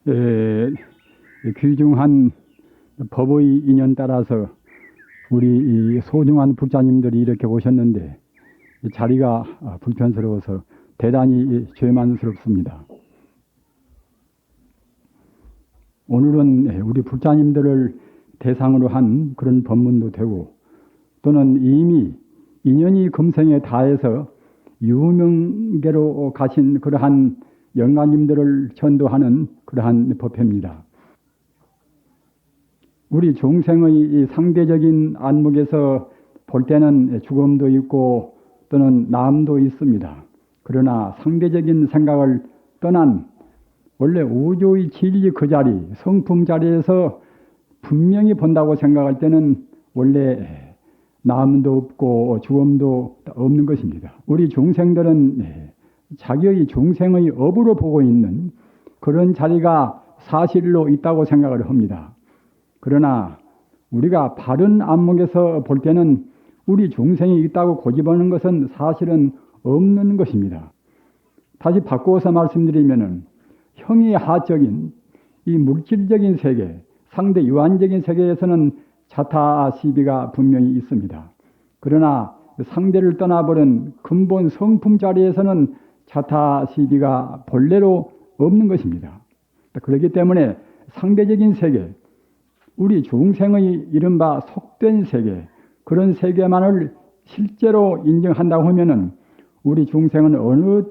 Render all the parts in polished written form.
에, 귀중한 법의 인연 따라서 우리 이 소중한 불자님들이 이렇게 오셨는데 자리가 불편스러워서 대단히 죄만스럽습니다. 오늘은 우리 불자님들을 대상으로 한 그런 법문도 되고 또는 이미 인연이 금생에 다해서 유명계로 가신 그러한 영가님들을 전도하는 그러한 법회입니다. 우리 중생의 상대적인 안목에서 볼 때는 죽음도 있고 또는 나음도 있습니다. 그러나 상대적인 생각을 떠난 원래 우주의 진리 그 자리, 성품 자리에서 분명히 본다고 생각할 때는 원래 나음도 없고 죽음도 없는 것입니다. 우리 중생들은 자기의 중생의 업으로 보고 있는 그런 자리가 사실로 있다고 생각을 합니다. 그러나 우리가 바른 안목에서 볼 때는 우리 중생이 있다고 고집하는 것은 사실은 없는 것입니다. 다시 바꾸어서 말씀드리면은 형이하적인 이 물질적인 세계, 상대 유한적인 세계에서는 자타 시비가 분명히 있습니다. 그러나 상대를 떠나버린 근본 성품 자리에서는 자타 시비가 본래로 없는 것입니다. 그렇기 때문에 상대적인 세계, 우리 중생의 이른바 속된 세계, 그런 세계만을 실제로 인정한다고 하면은 우리 중생은 어느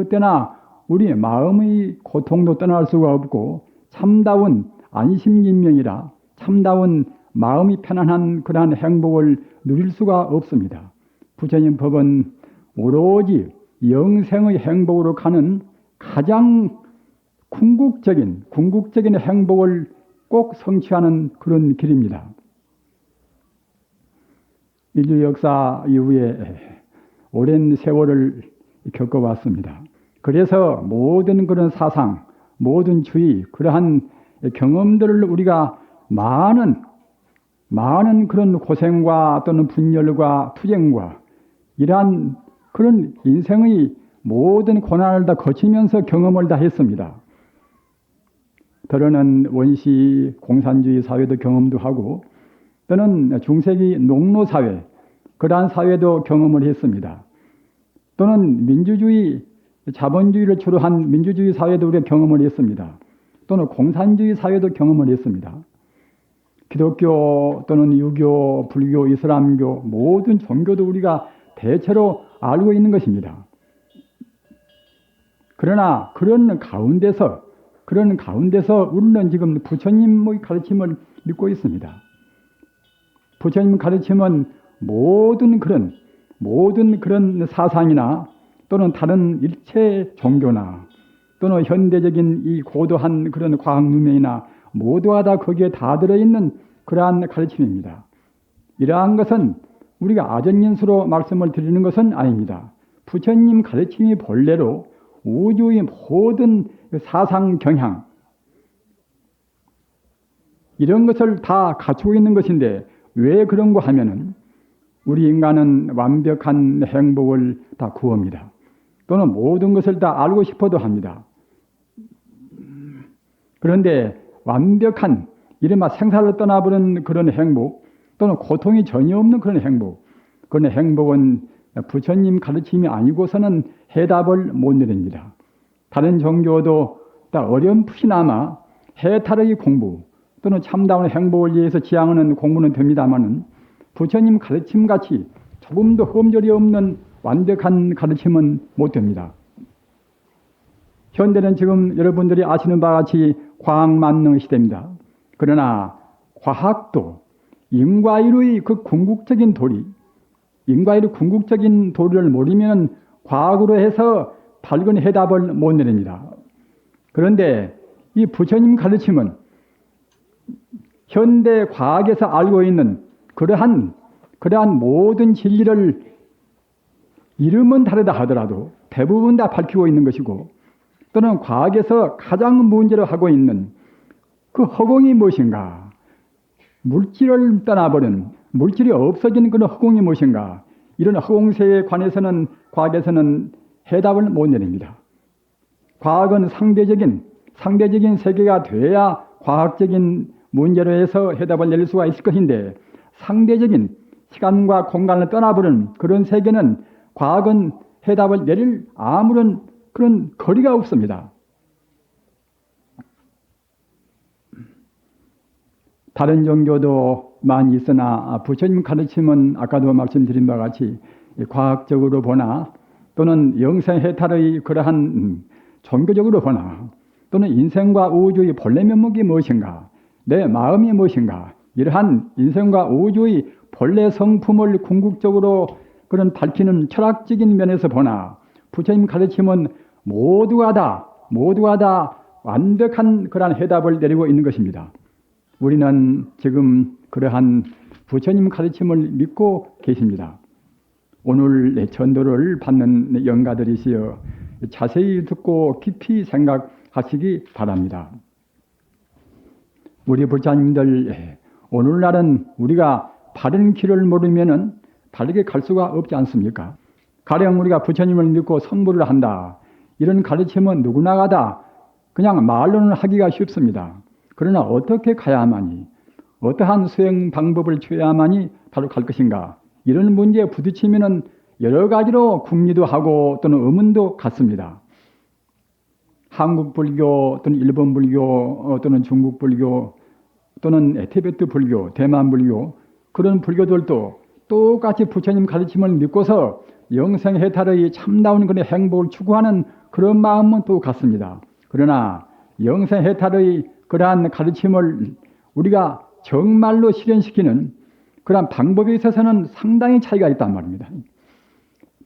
때나 우리 마음의 고통도 떠날 수가 없고 참다운 안심인명이라 참다운 마음이 편안한 그러한 행복을 누릴 수가 없습니다. 부처님 법은 오로지 영생의 행복으로 가는 가장 궁극적인 행복을 꼭 성취하는 그런 길입니다. 인류 역사 이후에 오랜 세월을 겪어왔습니다. 그래서 모든 그런 사상, 모든 주의, 그러한 경험들을 우리가 많은 그런 고생과 또는 분열과 투쟁과 이러한 그런 인생의 모든 고난을 다 거치면서 경험을 다 했습니다. 더러는 원시 공산주의 사회도 경험도 하고 또는 중세기 농노사회, 그러한 사회도 경험을 했습니다. 또는 민주주의, 자본주의를 주로한 민주주의 사회도 우리가 경험을 했습니다. 또는 공산주의 사회도 경험을 했습니다. 기독교 또는 유교, 불교, 이슬람교 모든 종교도 우리가 대체로 알고 있는 것입니다. 그러나 그런 가운데서 우리는 지금 부처님의 가르침을 믿고 있습니다. 부처님 가르침은 모든 그런 사상이나 또는 다른 일체 종교나 또는 현대적인 이 고도한 그런 과학 문명이나 모두가 다 거기에 다 들어있는 그러한 가르침입니다. 이러한 것은 우리가 아전인수로 말씀을 드리는 것은 아닙니다. 부처님 가르침이 본래로 우주의 모든 사상 경향 이런 것을 다 갖추고 있는 것인데 왜 그런가 하면은 우리 인간은 완벽한 행복을 다 구합니다. 또는 모든 것을 다 알고 싶어도 합니다. 그런데 완벽한 이른바 생사를 떠나버린 그런 행복 또는 고통이 전혀 없는 그런 행복은 부처님 가르침이 아니고서는 해답을 못 내립니다. 다른 종교도 다 어렴풋이나마 해탈의 공부 또는 참다운 행복을 위해서 지향하는 공부는 됩니다마는 부처님 가르침같이 조금도 흠결이 없는 완벽한 가르침은 못 됩니다. 현대는 지금 여러분들이 아시는 바와 같이 과학만능 시대입니다. 그러나 과학도 인과의의 그 궁극적인 도리를 모르면 과학으로 해서 밝은 해답을 못 내립니다. 그런데 이 부처님 가르침은 현대 과학에서 알고 있는 그러한 모든 진리를 이름은 다르다 하더라도 대부분 다 밝히고 있는 것이고 또는 과학에서 가장 문제로 하고 있는 그 허공이 무엇인가, 물질을 떠나버린 물질이 없어진 그런 허공이 무엇인가, 이런 허공세에 관해서는 과학에서는 해답을 못 내립니다. 과학은 상대적인 세계가 돼야 과학적인 문제로 해서 해답을 낼 수가 있을 것인데 상대적인 시간과 공간을 떠나버린 그런 세계는 과학은 해답을 내릴 아무런 그런 거리가 없습니다. 다른 종교도 많이 있으나 부처님 가르침은 아까도 말씀드린 바와 같이 과학적으로 보나 또는 영생해탈의 그러한 종교적으로 보나 또는 인생과 우주의 본래 면목이 무엇인가, 내 마음이 무엇인가, 이러한 인생과 우주의 본래 성품을 궁극적으로 그런 밝히는 철학적인 면에서 보나 부처님 가르침은 모두가 다 완벽한 그러한 해답을 내리고 있는 것입니다. 우리는 지금 그러한 부처님 가르침을 믿고 계십니다. 오늘 전도를 받는 영가들이시여 자세히 듣고 깊이 생각하시기 바랍니다. 우리 불자님들, 오늘날은 우리가 바른 길을 모르면은 바르게 갈 수가 없지 않습니까? 가령 우리가 부처님을 믿고 성불을 한다. 이런 가르침은 누구나가 다 그냥 말로는 하기가 쉽습니다. 그러나 어떻게 가야만이, 어떠한 수행 방법을 취해야만이 바로 갈 것인가? 이런 문제에 부딪히면은 여러 가지로 궁리도 하고 또는 의문도 갖습니다. 한국 불교 또는 일본 불교 또는 중국 불교 또는 티베트 불교, 대만 불교 그런 불교들도 똑같이 부처님 가르침을 믿고서 영생해탈의 참다운 그런 행복을 추구하는 그런 마음은 또 같습니다. 그러나 영생해탈의 그러한 가르침을 우리가 정말로 실현시키는 그러한 방법에 있어서는 상당히 차이가 있단 말입니다.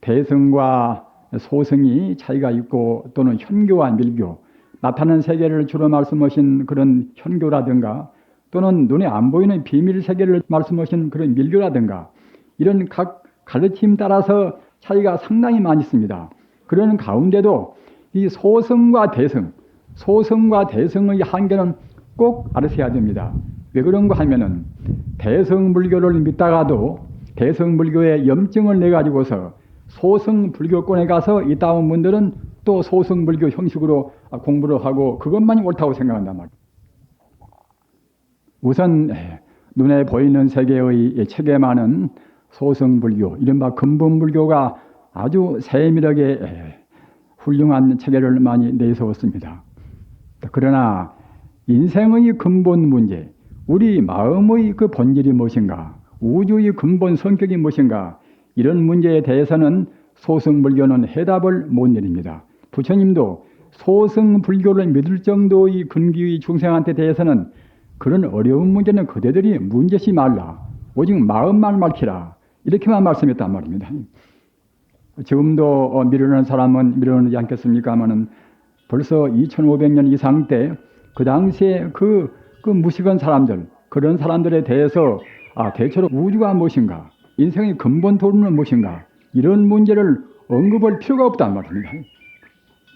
대승과 소승이 차이가 있고 또는 현교와 밀교, 나타나는 세계를 주로 말씀하신 그런 현교라든가 또는 눈에 안 보이는 비밀 세계를 말씀하신 그런 밀교라든가 이런 각 가르침 따라서 차이가 상당히 많이 있습니다. 그런 가운데도 이 소승과 대승의 한계는 꼭 알으셔야 됩니다. 왜 그런가 하면은 대승불교를 믿다가도 대승불교의 염증을 내가지고서 소승불교권에 가서 이따온 분들은 또 소승불교 형식으로 공부를 하고 그것만이 옳다고 생각한단 말이에요. 우선 눈에 보이는 세계의 체계만은 소승불교, 이른바 근본불교가 아주 세밀하게 훌륭한 체계를 많이 내세웠습니다. 그러나 인생의 근본 문제, 우리 마음의 그 본질이 무엇인가, 우주의 근본 성격이 무엇인가, 이런 문제에 대해서는 소승불교는 해답을 못 내립니다. 부처님도 소승불교를 믿을 정도의 근기의 중생한테 대해서는 그런 어려운 문제는 그대들이 문제시 말라. 오직 마음만 밝히라. 이렇게만 말씀했단 말입니다. 지금도 미루는 사람은 미루지 않겠습니까마는 벌써 2500년 이상 때 그 당시에 그 무식한 사람들, 그런 사람들에 대해서 대체로 우주가 무엇인가, 인생의 근본 도리는 무엇인가, 이런 문제를 언급할 필요가 없단 말입니다.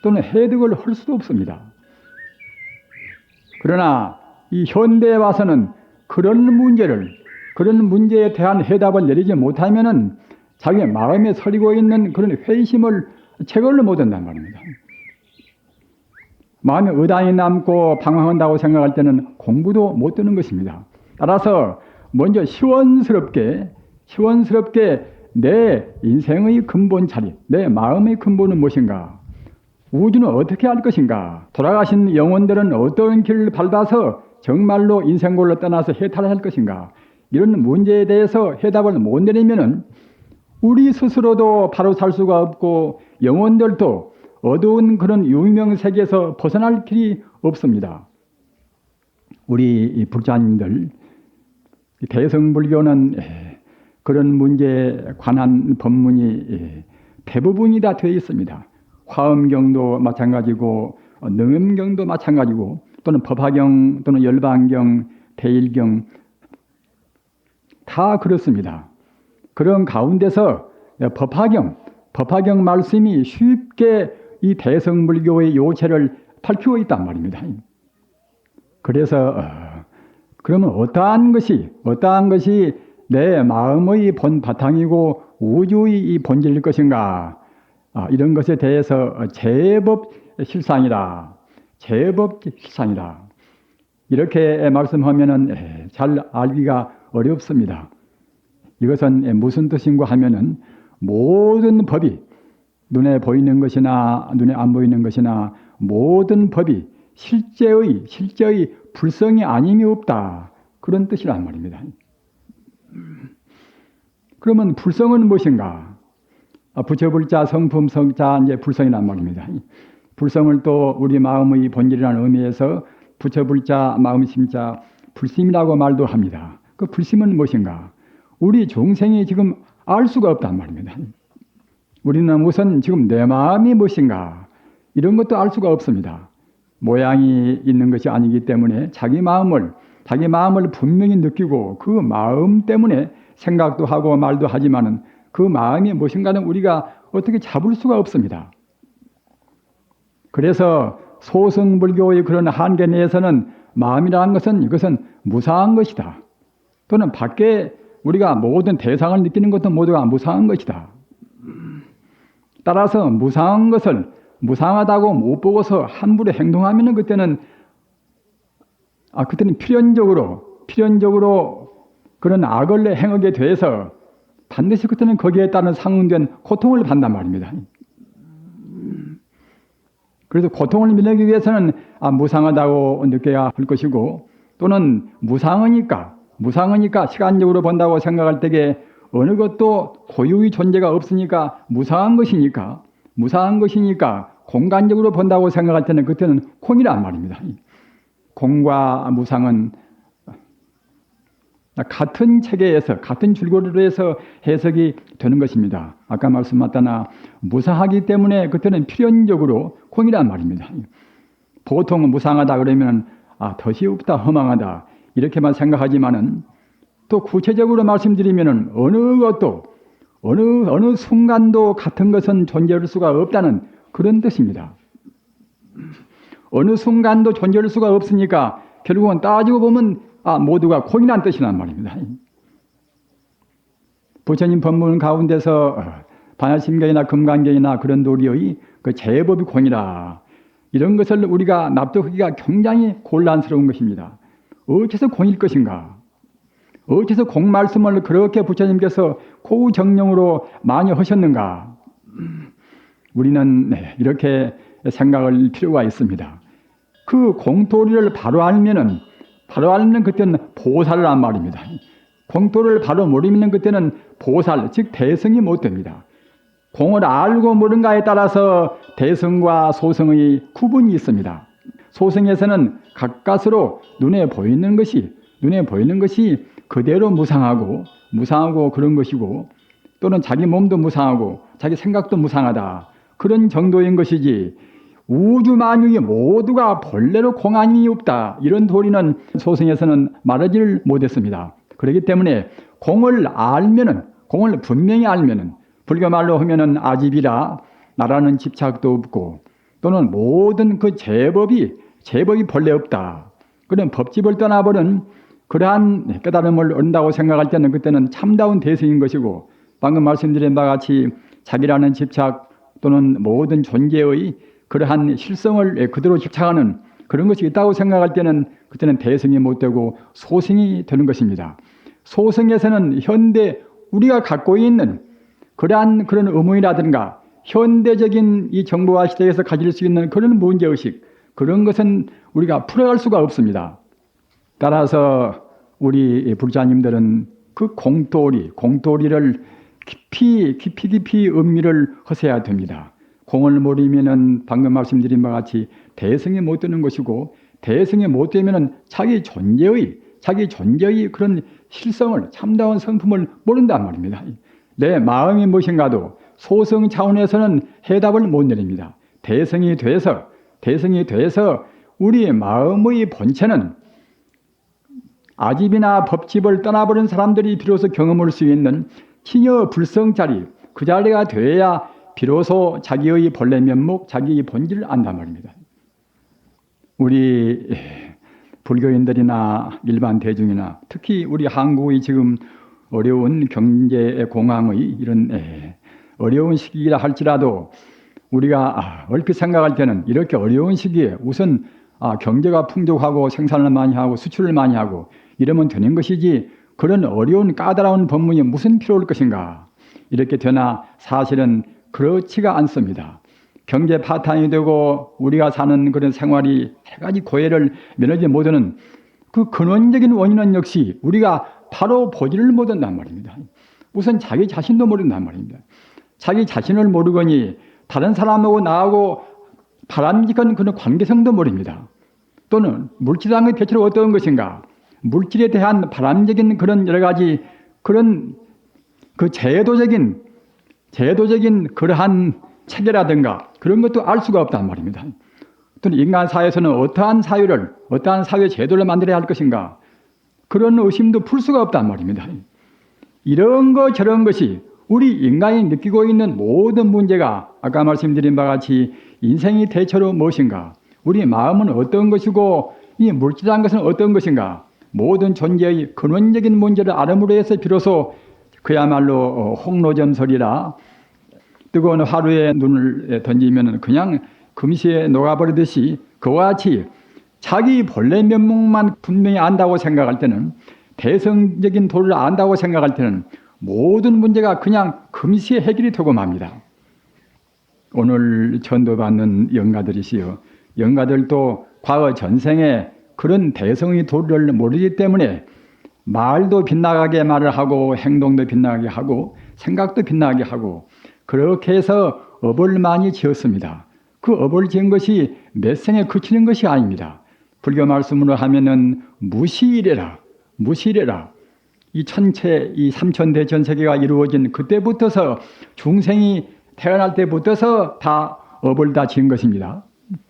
또는 해득을 할 수도 없습니다. 그러나 이 현대에 와서는 그런 문제에 대한 해답을 내리지 못하면은 자기 마음에 서리고 있는 그런 회심을 체결을 못한단 말입니다. 마음에 의단이 남고 방황한다고 생각할 때는 공부도 못 되는 것입니다. 따라서 먼저 시원스럽게 내 인생의 근본 자리, 내 마음의 근본은 무엇인가? 우주는 어떻게 할 것인가? 돌아가신 영혼들은 어떤 길을 밟아서 정말로 인생골로 떠나서 해탈을 할 것인가? 이런 문제에 대해서 해답을 못 내리면은 우리 스스로도 바로 살 수가 없고 영혼들도 어두운 그런 유명 세계에서 벗어날 길이 없습니다. 우리 불자님들, 대승불교는 그런 문제에 관한 법문이 대부분이 다 되어 있습니다. 화엄경도 마찬가지고 능엄경도 마찬가지고 또는 법화경 또는 열반경, 대일경 다 그렇습니다. 그런 가운데서 법화경 말씀이 쉽게 이 대승불교의 요체를 밝히고 있단 말입니다. 그래서 그러면 어떠한 것이 내 마음의 본 바탕이고 우주의 이 본질일 것인가? 이런 것에 대해서 제법 실상이라, 제법실상이다. 이렇게 말씀하면은 잘 알기가 어렵습니다. 이것은 무슨 뜻인가 하면은 모든 법이 눈에 보이는 것이나 눈에 안 보이는 것이나 모든 법이 실제의 불성이 아님이 없다. 그런 뜻이란 말입니다. 그러면 불성은 무엇인가? 부처불자, 성품성자, 이제 불성이란 말입니다. 불성을 또 우리 마음의 본질이라는 의미에서 부처불자, 마음심자, 불심이라고 말도 합니다. 그 불심은 무엇인가? 우리 중생이 지금 알 수가 없단 말입니다. 우리는 우선 지금 내 마음이 무엇인가? 이런 것도 알 수가 없습니다. 모양이 있는 것이 아니기 때문에 자기 마음을 분명히 느끼고 그 마음 때문에 생각도 하고 말도 하지만은 그 마음이 무엇인가는 우리가 어떻게 잡을 수가 없습니다. 그래서 소승불교의 그런 한계 내에서는 마음이라는 것은 이것은 무상한 것이다. 또는 밖에 우리가 모든 대상을 느끼는 것도 모두가 무상한 것이다. 따라서 무상한 것을 무상하다고 못 보고서 함부로 행동하면은 그때는 필연적으로 그런 악을 행하게 돼서 반드시 그때는 거기에 따른 상응된 고통을 받는단 말입니다. 그래서 고통을 밀어내기 위해서는 무상하다고 느껴야 할 것이고, 또는 무상하니까 시간적으로 본다고 생각할 때에 어느 것도 고유의 존재가 없으니까 무상한 것이니까 공간적으로 본다고 생각할 때는 그때는空이란 말입니다. 공과 무상은 같은 체계에서 같은 줄거리로 해서 해석이 되는 것입니다. 아까 말씀하셨다나 무상하기 때문에 그때는 필연적으로空이란 말입니다. 보통 무상하다 그러면 덫이 없다, 허망하다 이렇게만 생각하지만은 또 구체적으로 말씀드리면은 어느 것도 어느 순간도 같은 것은 존재할 수가 없다는 그런 뜻입니다. 어느 순간도 존재할 수가 없으니까 결국은 따지고 보면 모두가空이란 뜻이란 말입니다. 부처님 법문 가운데서 반야심경이나 금강경이나 그런 도리의 그 제법이空이라 이런 것을 우리가 납득하기가 굉장히 곤란스러운 것입니다. 어째서空일 것인가? 어째서 공 말씀을 그렇게 부처님께서 고정령으로 많이 하셨는가? 우리는 이렇게 생각할 필요가 있습니다. 그 공도리를 바로 알면 그때는 보살을 한 말입니다. 공도를 바로 모르면 그때는 보살, 즉 대성이 못 됩니다. 공을 알고 모른가에 따라서 대성과 소성의 구분이 있습니다. 소성에서는 가까스로 눈에 보이는 것이 그대로 무상하고 그런 것이고, 또는 자기 몸도 무상하고 자기 생각도 무상하다 그런 정도인 것이지, 우주 만유의 모두가 본래로 공안이 없다 이런 도리는 소승에서는 말하지를 못했습니다. 그렇기 때문에 공을 분명히 알면은, 불교 말로 하면은 아집이라 나라는 집착도 없고, 또는 모든 그 제법이 본래 없다. 그런 법집을 떠나버린 그러한 깨달음을 얻는다고 생각할 때는 그때는 참다운 대승인 것이고, 방금 말씀드린 바와 같이 자기라는 집착 또는 모든 존재의 그러한 실성을 그대로 집착하는 그런 것이 있다고 생각할 때는 그때는 대승이 못 되고 소승이 되는 것입니다. 소승에서는 현대 우리가 갖고 있는 그러한 그런 의문이라든가 현대적인 이 정보화 시대에서 가질 수 있는 그런 문제의식, 그런 것은 우리가 풀어갈 수가 없습니다. 따라서 우리 불자님들은 그 공도리를 깊이 음미를 하셔야 됩니다. 공을 모르면은 방금 말씀드린 바와 같이 대승이 못 되는 것이고, 대승이 못 되면은 자기 존재의 그런 실성을, 참다운 성품을 모른단 말입니다. 내 마음이 무엇인가도 소성 차원에서는 해답을 못 내립니다. 대승이 돼서 우리 마음의 본체는 아집이나 법집을 떠나버린 사람들이 비로소 경험할 수 있는 친여 불성자리, 그 자리가 되어야 비로소 자기의 본래 면목, 자기의 본질을 안단 말입니다. 우리 불교인들이나 일반 대중이나 특히 우리 한국의 지금 어려운 경제 공황의 이런 어려운 시기라 할지라도 우리가 얼핏 생각할 때는 이렇게 어려운 시기에 우선 경제가 풍족하고 생산을 많이 하고 수출을 많이 하고 이러면 되는 것이지 그런 어려운 까다로운 법문이 무슨 필요할 것인가 이렇게 되나 사실은 그렇지가 않습니다. 경제 파탄이 되고 우리가 사는 그런 생활이 세 가지 고해를 면하지 못하는 그 근원적인 원인은 역시 우리가 바로 보지를 못한단 말입니다. 우선 자기 자신도 모른단 말입니다. 자기 자신을 모르거니 다른 사람하고 나하고 바람직한 그런 관계성도 모릅니다. 또는 물질이라는 게 대체로 어떤 것인가? 물질에 대한 바람직인 그런 여러 가지 그런 그 제도적인 그러한 체계라든가 그런 것도 알 수가 없단 말입니다. 또는 인간 사회에서는 어떠한 사회 제도를 만들어야 할 것인가? 그런 의심도 풀 수가 없단 말입니다. 이런 것 저런 것이 우리 인간이 느끼고 있는 모든 문제가 아까 말씀드린 바와 같이 인생이 대체로 무엇인가? 우리 마음은 어떤 것이고 이 물질이라는 것은 어떤 것인가? 모든 존재의 근원적인 문제를 알음으로 해서 비로소 그야말로 홍로점설이라 뜨거운 화루에 눈을 던지면 그냥 금시에 녹아버리듯이 그와 같이 자기 본래 면목만 분명히 안다고 생각할 때는 대성적인 도를 안다고 생각할 때는 모든 문제가 그냥 금시에 해결이 되고 맙니다. 오늘 전도받는 영가들이시여 영가들도 과거 전생에 그런 대성의 도를 모르기 때문에 말도 빗나가게 말을 하고 행동도 빗나가게 하고 생각도 빗나가게 하고 그렇게 해서 업을 많이 지었습니다. 그 업을 지은 것이 몇 생에 그치는 것이 아닙니다. 불교 말씀으로 하면은 무시이래라. 이 천체, 이 삼천대 전세계가 이루어진 그때부터서 중생이 태어날 때부터서 다 업을 다 지은 것입니다.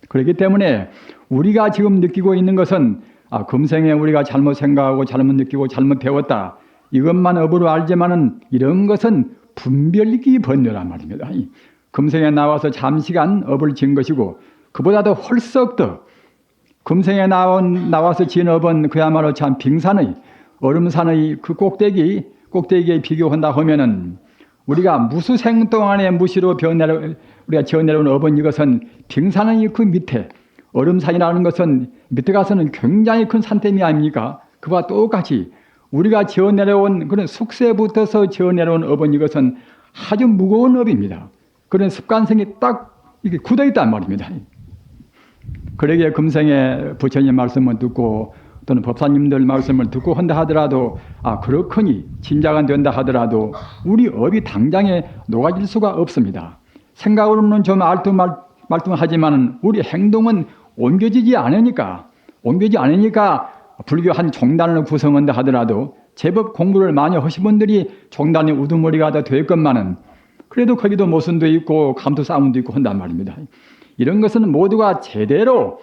그렇기 때문에 우리가 지금 느끼고 있는 것은 금생에 우리가 잘못 생각하고 잘못 느끼고 잘못 배웠다. 이것만 업으로 알지만은 이런 것은 분별력이 번뇌란 말입니다. 금생에 나와서 잠시간 업을 지은 것이고 그보다도 헐썩 더 금생에 나와서 지은 업은 그야말로 참 빙산의 얼음산의 그 꼭대기에 비교한다 하면은 우리가 무수생 동안의 무시로 우리가 지어내려온 업은 이것은 빙산의 그 밑에 얼음산이라는 것은 밑에 가서는 굉장히 큰 산댐이 아닙니까? 그와 똑같이 우리가 지어내려온 그런 숙세부터서 지어내려온 업은 이것은 아주 무거운 업입니다. 그런 습관성이 딱 이게 굳어있단 말입니다. 그러기에 금생에 부처님 말씀을 듣고 또는 법사님들 말씀을 듣고 한다 하더라도 그렇거니 진작은 된다 하더라도 우리 업이 당장에 녹아질 수가 없습니다. 생각으로는 좀 말뚱하지만 우리 행동은 옮겨지지 않으니까 불교 한 종단을 구성한다 하더라도 제법 공부를 많이 하신 분들이 종단의 우두머리가 다 됐건만은 그래도 거기도 모순도 있고 감투 싸움도 있고 한단 말입니다. 이런 것은 모두가 제대로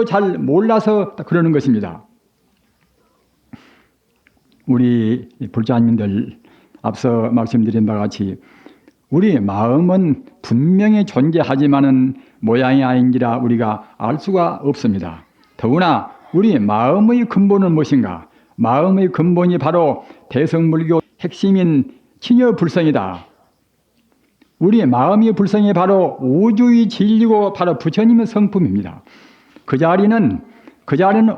잘 몰라서 그러는 것입니다. 우리 불자님들 앞서 말씀드린 바와 같이 우리 마음은 분명히 존재하지만은 모양이 아닌지라 우리가 알 수가 없습니다. 더구나 우리 마음의 근본은 무엇인가? 마음의 근본이 바로 대성불교 핵심인 친여불성이다. 우리 마음의 불성이 바로 우주의 진리고 바로 부처님의 성품입니다. 그 자리는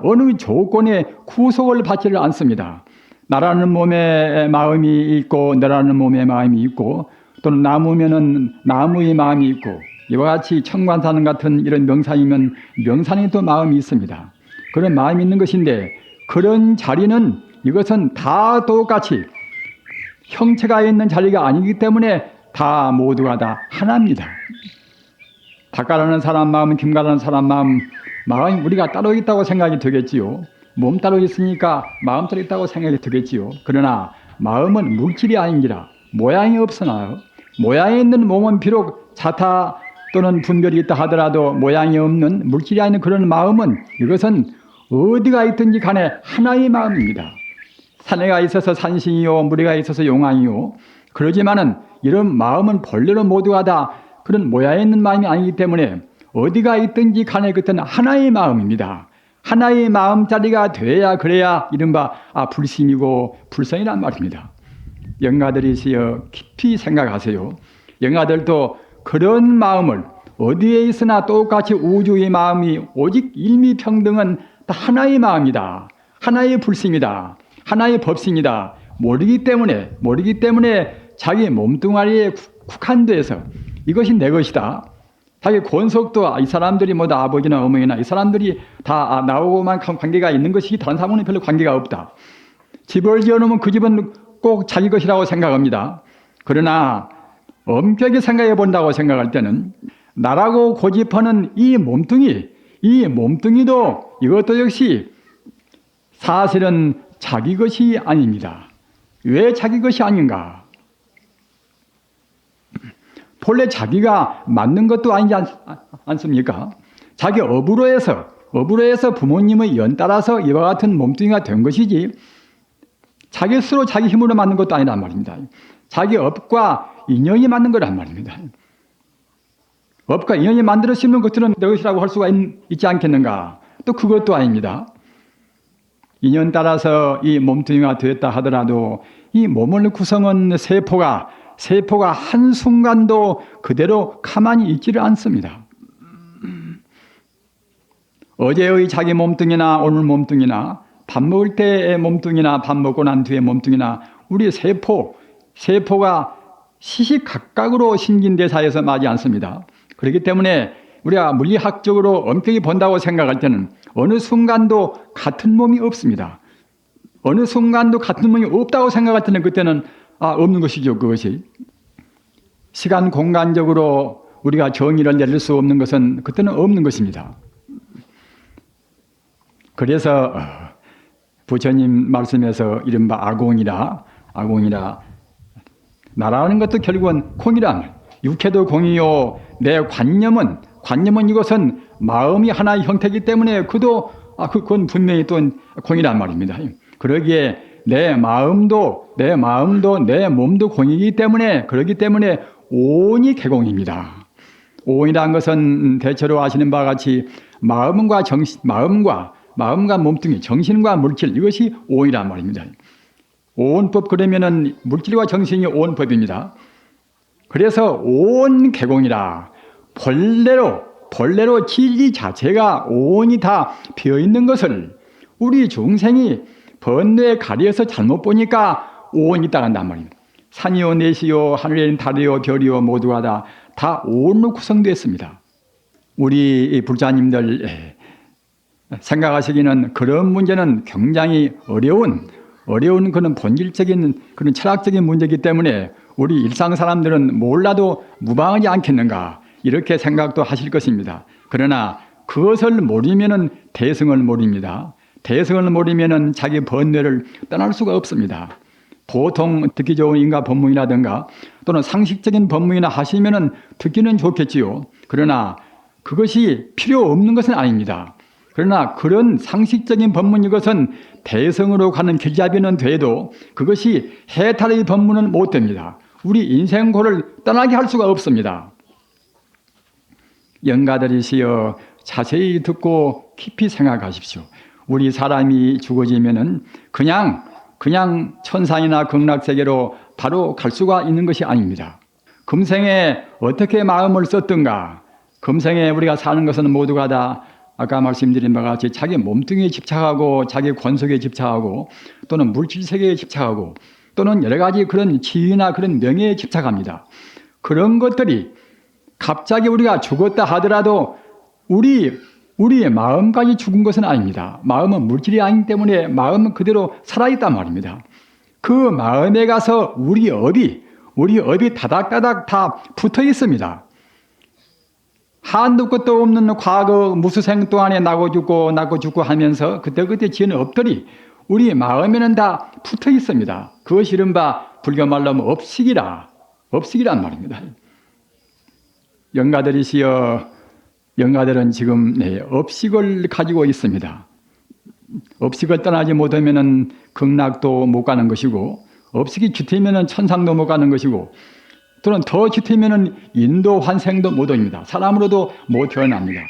어느 조건에 구속을 받지를 않습니다. 나라는 몸에 마음이 있고 너라는 몸에 마음이 있고 또는 나무면은 나무의 마음이 있고 이와 같이 청관산 같은 이런 명산이면 명산에 또 마음이 있습니다. 그런 마음이 있는 것인데 그런 자리는 이것은 다 똑같이 형체가 있는 자리가 아니기 때문에 다 모두가 다 하나입니다. 닭가라는 사람 마음, 김가라는 사람 마음이 우리가 따로 있다고 생각이 되겠지요. 몸 따로 있으니까 마음 따로 있다고 생각이 되겠지요. 그러나 마음은 물질이 아닌지라 모양이 없으나요. 모양이 있는 몸은 비록 자타 또는 분별이 있다 하더라도 모양이 없는 물질이 아닌 그런 마음은 이것은 어디가 있든지 간에 하나의 마음입니다. 산에가 있어서 산신이요 물에가 있어서 용왕이요. 그러지만은 이런 마음은 본래로 모두가 다 그런 모양이 있는 마음이 아니기 때문에 어디가 있든지 간에 그때는 하나의 마음입니다. 하나의 마음자리가 돼야 그래야 이른바 불심이고 불성이란 말입니다. 영가들이시여 깊이 생각하세요. 영가들도 그런 마음을 어디에 있으나 똑같이 우주의 마음이 오직 일미평등은 다 하나의 마음이다. 하나의 불심이다. 하나의 법심이다. 모르기 때문에 자기 몸뚱아리에 국한돼서 이것이 내 것이다. 자기 권속도 이 사람들이 뭐 다 아버지나 어머니나 이 사람들이 다 나하고만 관계가 있는 것이 다른 사람은 별로 관계가 없다. 집을 지어놓으면 그 집은 꼭 자기 것이라고 생각합니다. 그러나 엄격히 생각해 본다고 생각할 때는 나라고 고집하는 이 몸뚱이도 이것도 역시 사실은 자기 것이 아닙니다. 왜 자기 것이 아닌가? 본래 자기가 맞는 것도 아니지 않습니까? 자기 업으로 해서 부모님의 연따라서 이와 같은 몸뚱이가 된 것이지 자기 스스로 자기 힘으로 만든 것도 아니란 말입니다. 자기 업과 인연이 맞는 거란 말입니다. 업과 인연이 만들어 심는 것들은 내 것이라고 할 수가 있지 않겠는가? 또 그것도 아닙니다. 인연 따라서 이 몸뚱이가 되었다 하더라도 이 몸을 구성한 세포가 한순간도 그대로 가만히 있지를 않습니다. 어제의 자기 몸뚱이나 오늘 몸뚱이나 밥 먹을 때의 몸뚱이나 밥 먹고 난 뒤의 몸뚱이나 우리 세포가 시시각각으로 신진대사에서 맞지 않습니다. 그렇기 때문에 우리가 물리학적으로 엄격히 본다고 생각할 때는 어느 순간도 같은 몸이 없습니다. 어느 순간도 같은 몸이 없다고 생각할 때는 그때는 없는 것이죠. 그것이 시간 공간적으로 우리가 정의를 내릴 수 없는 것은 그때는 없는 것입니다. 그래서 부처님 말씀에서 이른바 아공이라 나라는 것도 결국은 공이란 육해도 공이요 내 관념은 이것은 마음이 하나의 형태이기 때문에 그건 분명히 또 공이란 말입니다. 그러기에 내 마음도 내 몸도 공이기 때문에 그렇기 때문에 오온이 개공입니다. 오온이라는 것은 대체로 아시는 바와 같이 마음과 몸뚱이, 정신과 물질 이것이 오온이란 말입니다. 오온법 그러면은 물질과 정신이 오온법입니다. 그래서 오온 개공이라 본래로 진리 자체가 오온이 다 비어 있는 것을 우리 중생이 번뇌에 가려서 잘못 보니까 오온이 있다 한단 말입니다. 산이요 내시요 하늘에는 달이요 별이요 모두가 다 오온으로 구성되었습니다. 우리 불자님들 생각하시기는 그런 문제는 굉장히 어려운 그런 본질적인 그런 철학적인 문제이기 때문에 우리 일상 사람들은 몰라도 무방하지 않겠는가 이렇게 생각도 하실 것입니다. 그러나 그것을 모르면은 대승을 모릅니다. 대승을 모르면은 자기 번뇌를 떠날 수가 없습니다. 보통 듣기 좋은 인가 법문이라든가 또는 상식적인 법문이나 하시면은 듣기는 좋겠지요. 그러나 그것이 필요 없는 것은 아닙니다. 그러나 그런 상식적인 법문 이것은 대성으로 가는 길잡이는 돼도 그것이 해탈의 법문은 못 됩니다. 우리 인생고를 떠나게 할 수가 없습니다. 영가들이시여 자세히 듣고 깊이 생각하십시오. 우리 사람이 죽어지면은 그냥 천상이나 극락세계로 바로 갈 수가 있는 것이 아닙니다. 금생에 어떻게 마음을 썼던가, 금생에 우리가 사는 것은 모두가 다 아까 말씀드린 바와 같이 자기 몸뚱이에 집착하고 자기 권속에 집착하고 또는 물질세계에 집착하고 또는 여러 가지 그런 지위나 그런 명예에 집착합니다. 그런 것들이 갑자기 우리가 죽었다 하더라도 우리의 마음까지 죽은 것은 아닙니다. 마음은 물질이 아니기 때문에 마음은 그대로 살아있단 말입니다. 그 마음에 가서 우리 업이 다닥다닥 다 붙어 있습니다. 한도 끝도 없는 과거 무수생 동안에 나고 죽고 하면서 그때 지은 업들이 우리 마음에는 다 붙어 있습니다. 그것이 이른바 불교 말로 하면 업식이란 말입니다. 영가들이시여 영가들은 지금 업식을 가지고 있습니다. 업식을 떠나지 못하면 극락도 못 가는 것이고 업식이 깃들면 천상도 못 가는 것이고 또는 더 짙으면 인도 환생도 못 옵니다. 사람으로도 못 태어납니다.